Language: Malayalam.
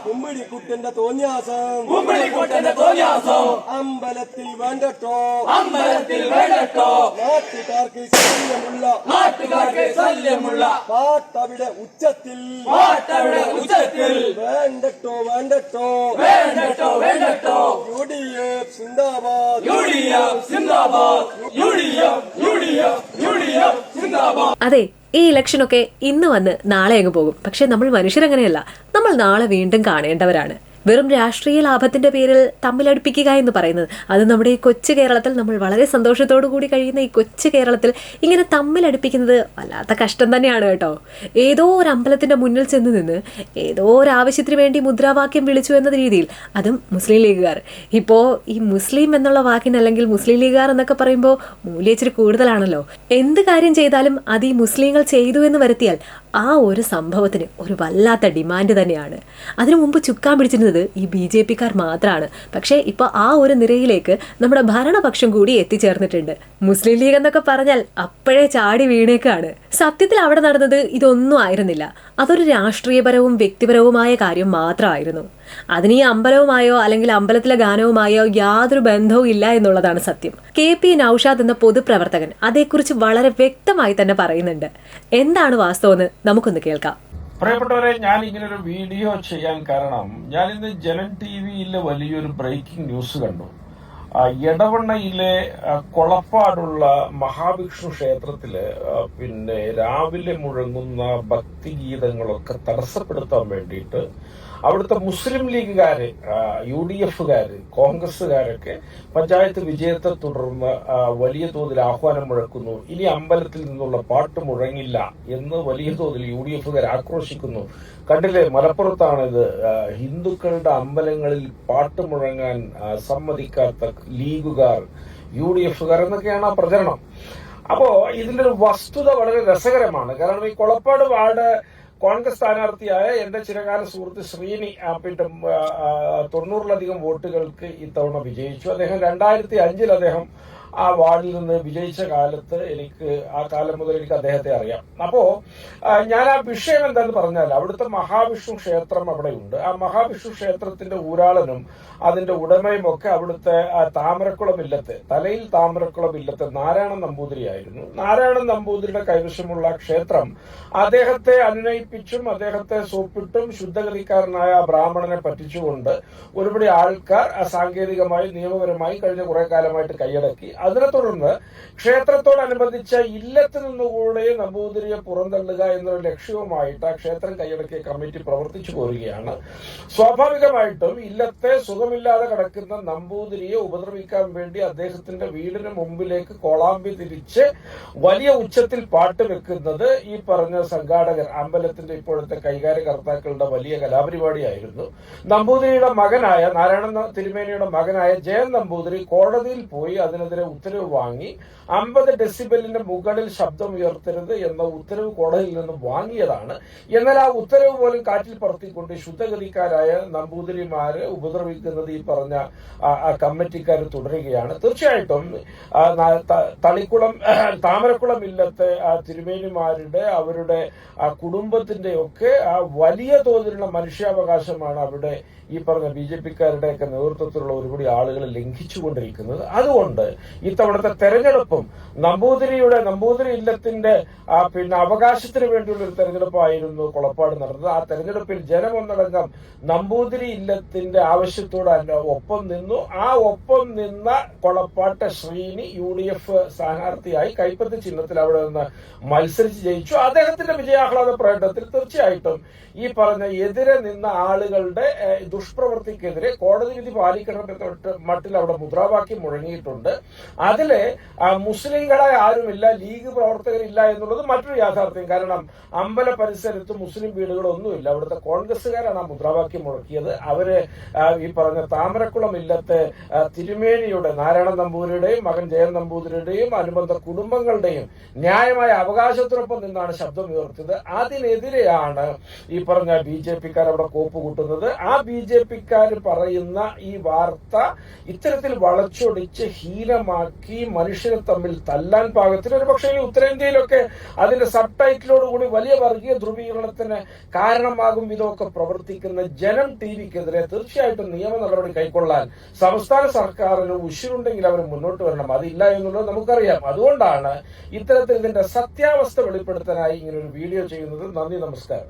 കുമ്മിണിക്കുട്ടന്റെ തോന്നിയാസം അമ്പലത്തിൽ വേണ്ടട്ടോ നാട്ടുകാർക്ക് ശല്യമുള്ള പാട്ടവിടെ ഉച്ചത്തിൽ വേണ്ടട്ടോ UDF സിന്ദാബാദ് അതെ, ഈ ഇലക്ഷനൊക്കെ ഇന്ന് വന്ന് നാളെ അങ്ങ് പോകും. പക്ഷെ നമ്മൾ മനുഷ്യരങ്ങനെയല്ല. നമ്മൾ നാളെ വീണ്ടും കാണേണ്ടവരാണ്. വെറും രാഷ്ട്രീയ ലാഭത്തിന്റെ പേരിൽ തമ്മിലടുപ്പിക്കുക എന്ന് പറയുന്നത്, അത് നമ്മുടെ ഈ കൊച്ചു കേരളത്തിൽ, നമ്മൾ വളരെ സന്തോഷത്തോടു കൂടി കഴിയുന്ന ഈ കൊച്ചു കേരളത്തിൽ ഇങ്ങനെ തമ്മിലടുപ്പിക്കുന്നത് വല്ലാത്ത കഷ്ടം തന്നെയാണ് കേട്ടോ. ഏതോ ഒരു അമ്പലത്തിന്റെ മുന്നിൽ ചെന്ന് നിന്ന് ഏതോ ഒരു ആവശ്യത്തിന് വേണ്ടി മുദ്രാവാക്യം വിളിച്ചു എന്ന രീതിയിൽ, അതും മുസ്ലിം ലീഗുകാർ. ഇപ്പോൾ ഈ മുസ്ലിം എന്നുള്ള വാക്കിന്, അല്ലെങ്കിൽ മുസ്ലിം ലീഗുകാർ എന്നൊക്കെ പറയുമ്പോൾ മൂല്യം ഇച്ചിരി കൂടുതലാണല്ലോ. എന്ത് കാര്യം ചെയ്താലും അത് ഈ മുസ്ലിങ്ങൾ ചെയ്തു എന്ന് വരുത്തിയാൽ ആ ഒരു സംഭവത്തിന് ഒരു വല്ലാത്ത ഡിമാൻഡ് തന്നെയാണ്. അതിനു മുമ്പ് ചുക്കാൻ പിടിച്ചിരുന്നത് ഈ BJP-ക്കാർ മാത്രമാണ്. പക്ഷേ ഇപ്പോൾ ആ ഒരു നിരയിലേക്ക് നമ്മുടെ ഭരണപക്ഷം കൂടി എത്തിച്ചേർന്നിട്ടുണ്ട്. മുസ്ലിം ലീഗ് എന്നൊക്കെ പറഞ്ഞാൽ അപ്പോഴേ ചാടി വീണേക്കാണ്. സത്യത്തിൽ അവിടെ നടന്നത് ഇതൊന്നും ആയിരുന്നില്ല. അതൊരു രാഷ്ട്രീയപരവും വ്യക്തിപരവുമായ കാര്യം മാത്രമായിരുന്നു. അതിന് ഈ അമ്പലവുമായോ അല്ലെങ്കിൽ അമ്പലത്തിലെ ഗാനവുമായോ യാതൊരു ബന്ധവും ഇല്ല എന്നുള്ളതാണ് സത്യം. KP നൌഷാദ് എന്ന പൊതുപ്രവർത്തകൻ അതേക്കുറിച്ച് വളരെ വ്യക്തമായി തന്നെ പറയുന്നുണ്ട്. എന്താണ് വാസ്തവമെന്ന് നമുക്കൊന്ന് കേൾക്കാം. പ്രിയപ്പെട്ടവരെ, ഞാൻ ഇങ്ങനൊരു വീഡിയോ ചെയ്യാൻ കാരണം, ഞാൻ ഇന്ന് ജനൻ TVയിലെ വലിയൊരു ബ്രേക്കിംഗ് ന്യൂസ് കണ്ടു. എടവണ്ണയിലെ കൊളപ്പാടുള്ള മഹാവിഷ്ണു ക്ഷേത്രത്തില് രാവിലെ മുഴങ്ങുന്ന ഭക്തിഗീതങ്ങളൊക്കെ തടസ്സപ്പെടുത്താൻ വേണ്ടിയിട്ട് അവിടുത്തെ മുസ്ലിം ലീഗുകാര്, UDF-കാര്, കോൺഗ്രസുകാരൊക്കെ പഞ്ചായത്ത് വിജയത്തെ തുടർന്ന് വലിയ തോതിൽ ആഹ്വാനം മുഴക്കുന്നു. ഇനി അമ്പലത്തിൽ നിന്നുള്ള പാട്ട് മുഴങ്ങില്ല എന്ന് വലിയ തോതിൽ UDF-കാർ ആക്രോശിക്കുന്നു. കണ്ടില്ലേ, മലപ്പുറത്താണിത്. ഹിന്ദുക്കളുടെ അമ്പലങ്ങളിൽ പാട്ട് മുഴങ്ങാൻ സമ്മതിക്കാത്ത ലീഗുകാർ, UDF-കാർ എന്നൊക്കെയാണ് ആ പ്രചരണം. അപ്പോ ഇതിന്റെ ഒരു വസ്തുത വളരെ രസകരമാണ്. കാരണം ഈ കൊളപ്പാട് വാർഡ് കോൺഗ്രസ് സ്ഥാനാർത്ഥിയായ എന്റെ ചിരകാല സുഹൃത്ത് ശ്രീനി 90-ലധികം വോട്ടുകൾക്ക് ഇത്തവണ വിജയിച്ചു. അദ്ദേഹം 2005 അദ്ദേഹം ആ വാർഡിൽ നിന്ന് വിജയിച്ച കാലത്ത് ആ കാലം മുതൽ എനിക്ക് അദ്ദേഹത്തെ അറിയാം. അപ്പോ ഞാൻ ആ വിഷയം എന്താന്ന് പറഞ്ഞാൽ, അവിടുത്തെ മഹാവിഷ്ണു ക്ഷേത്രം അവിടെയുണ്ട്. ആ മഹാവിഷ്ണു ക്ഷേത്രത്തിന്റെ ഊരാളനും അതിന്റെ ഉടമയും ഒക്കെ അവിടുത്തെ താമരക്കുളം ഇല്ലത്തെ, തലയിൽ താമരക്കുളം ഇല്ലത്തെ നാരായണൻ നമ്പൂതിരിയായിരുന്നു. നാരായണൻ നമ്പൂതിരിയുടെ കൈവശമുള്ള ക്ഷേത്രം അദ്ദേഹത്തെ അനുനയിപ്പിച്ചും അദ്ദേഹത്തെ സോപ്പിട്ടും ശുദ്ധഗതിക്കാരനായ ബ്രാഹ്മണനെ പറ്റിച്ചുകൊണ്ട് ഒരുപടി ആൾക്കാർ സാങ്കേതികമായി നിയമപരമായി കഴിഞ്ഞ കുറെ കാലമായിട്ട് കൈയടക്കി. അതിനെ തുടർന്ന് ക്ഷേത്രത്തോടനുബന്ധിച്ച ഇല്ലത്ത് നിന്നുകൂടെ നമ്പൂതിരിയെ പുറന്തള്ളുക എന്നൊരു ലക്ഷ്യവുമായിട്ട് ആ ക്ഷേത്രം കൈയടക്കിയ കമ്മിറ്റി പ്രവർത്തിച്ചു പോരുകയാണ്. സ്വാഭാവികമായിട്ടും ഇല്ലത്തെ സുഖമില്ലാതെ കിടക്കുന്ന നമ്പൂതിരിയെ ഉപദ്രവിക്കാൻ വേണ്ടി അദ്ദേഹത്തിന്റെ വീടിന് മുമ്പിലേക്ക് കോളാമ്പി തിരിച്ച് വലിയ ഉച്ചത്തിൽ പാട്ട് വെക്കുന്നത് ഈ പറഞ്ഞ സംഘാടകർ, അമ്പലത്തിന്റെ ഇപ്പോഴത്തെ കൈകാര്യകർത്താക്കളുടെ വലിയ കലാപരിപാടിയായിരുന്നു. നമ്പൂതിരിയുടെ മകനായ നാരായണ തിരുമേനിയുടെ മകനായ ജയൻ നമ്പൂതിരി കോടതിയിൽ പോയി അതിനെതിരെ ഉത്തരവ് വാങ്ങി 50 ഡെസിബലിന്റെ മുകളിൽ ശബ്ദം ഉയർത്തരുത് എന്ന ഉത്തരവ് കോടതിയിൽ നിന്ന് വാങ്ങിയതാണ്. എന്നാൽ ആ ഉത്തരവ് പോലും കാറ്റിൽ പറത്തിക്കൊണ്ട് ശുദ്ധഗതിക്കാരായ നമ്പൂതിരിമാരെ ഉപദ്രവിക്കുന്നത് ഈ പറഞ്ഞ കമ്മിറ്റിക്കാർ തുടരുകയാണ്. തീർച്ചയായിട്ടും താമരക്കുളം ഇല്ലത്തെ തിരുമേനിമാരുടെ, അവരുടെ കുടുംബത്തിന്റെയൊക്കെ വലിയ തോതിലുള്ള മനുഷ്യാവകാശമാണ് അവിടെ ഈ പറഞ്ഞ BJP-ക്കാരുടെയൊക്കെ നേതൃത്വത്തിലുള്ള ഒരുപാട് ആളുകൾ ലംഘിച്ചുകൊണ്ടിരിക്കുന്നത്. അതുകൊണ്ട് ഇത്തവണത്തെ തെരഞ്ഞെടുപ്പും നമ്പൂതിരി ഇല്ലത്തിന്റെ അവകാശത്തിന് വേണ്ടിയുള്ള ഒരു തെരഞ്ഞെടുപ്പായിരുന്നു കൊളപ്പാട് നടന്നത്. ആ തെരഞ്ഞെടുപ്പിൽ ജനമൊന്നടങ്കം നമ്പൂതിരി ഇല്ലത്തിന്റെ ആവശ്യത്തോട് ഒപ്പം നിന്നു. ആ ഒപ്പം നിന്ന കൊളപ്പാട്ടെ ശ്രീനി UDF സ്ഥാനാർത്ഥിയായി കൈപ്പത്തി ചിഹ്നത്തിൽ അവിടെ നിന്ന് മത്സരിച്ച് ജയിച്ചു. അദ്ദേഹത്തിന്റെ വിജയാഹ്ലാദ പ്രകടനത്തിൽ തീർച്ചയായിട്ടും ഈ പറഞ്ഞ എതിരെ നിന്ന ആളുകളുടെ ദുഷ്പ്രവൃത്തിക്കെതിരെ കോടതി വിധി പാലിക്കണമെന്ന മട്ടിൽ അവിടെ മുദ്രാവാക്യം മുഴങ്ങിയിട്ടുണ്ട്. അതിലെ മുസ്ലിങ്ങളായ ആരുമില്ല, ലീഗ് പ്രവർത്തകരില്ല എന്നുള്ളത് മറ്റൊരു യാഥാർത്ഥ്യം. കാരണം അമ്പല പരിസരത്ത് മുസ്ലിം വീടുകളൊന്നുമില്ല. അവിടുത്തെ കോൺഗ്രസുകാരാണ് ആ മുദ്രാവാക്യം മുഴക്കിയത്. അവര് ഈ പറഞ്ഞ താമരക്കുളം ഇല്ലത്തെ തിരുമേനിയുടെ, നാരായണ നമ്പൂതിരിയുടെയും മകൻ ജയൻ നമ്പൂതിരിയുടെയും അനുബന്ധ കുടുംബങ്ങളുടെയും ന്യായമായ അവകാശത്തിനൊപ്പം നിന്നാണ് ശബ്ദം ഉയർത്തിയത്. അതിനെതിരെയാണ് ഈ പറഞ്ഞ BJP-ക്കാർ അവിടെ കോപ്പ് കൂട്ടുന്നത്. ആ BJP-ക്കാർ പറയുന്ന ഈ വാർത്ത ഇത്തരത്തിൽ വളച്ചൊടിച്ച് ഹീനമായി ആയുധമാക്കി മനുഷ്യരെ തമ്മിൽ തല്ലാൻ പാകത്തിന് ഒരു പക്ഷേ ഉത്തരേന്ത്യയിലൊക്കെ അതിന്റെ സബ് ടൈറ്റിലോടുകൂടി വലിയ വർഗീയ ധ്രുവീകരണത്തിന് കാരണമാകും വിധമൊക്കെ പ്രവർത്തിക്കുന്ന ജനം ടിവിക്കെതിരെ തീർച്ചയായിട്ടും നിയമ നടപടി കൈക്കൊള്ളാൻ സംസ്ഥാന സർക്കാരിന് ഉശിരുണ്ടെങ്കിൽ അവർ മുന്നോട്ട് വരണം. അതില്ല എന്നുള്ളത് നമുക്കറിയാം. അതുകൊണ്ടാണ് ഇത്തരത്തിൽ ഇതിന്റെ സത്യാവസ്ഥ വെളിപ്പെടുത്താനായി ഇങ്ങനെ ഒരു വീഡിയോ ചെയ്യുന്നത്. നന്ദി, നമസ്കാരം.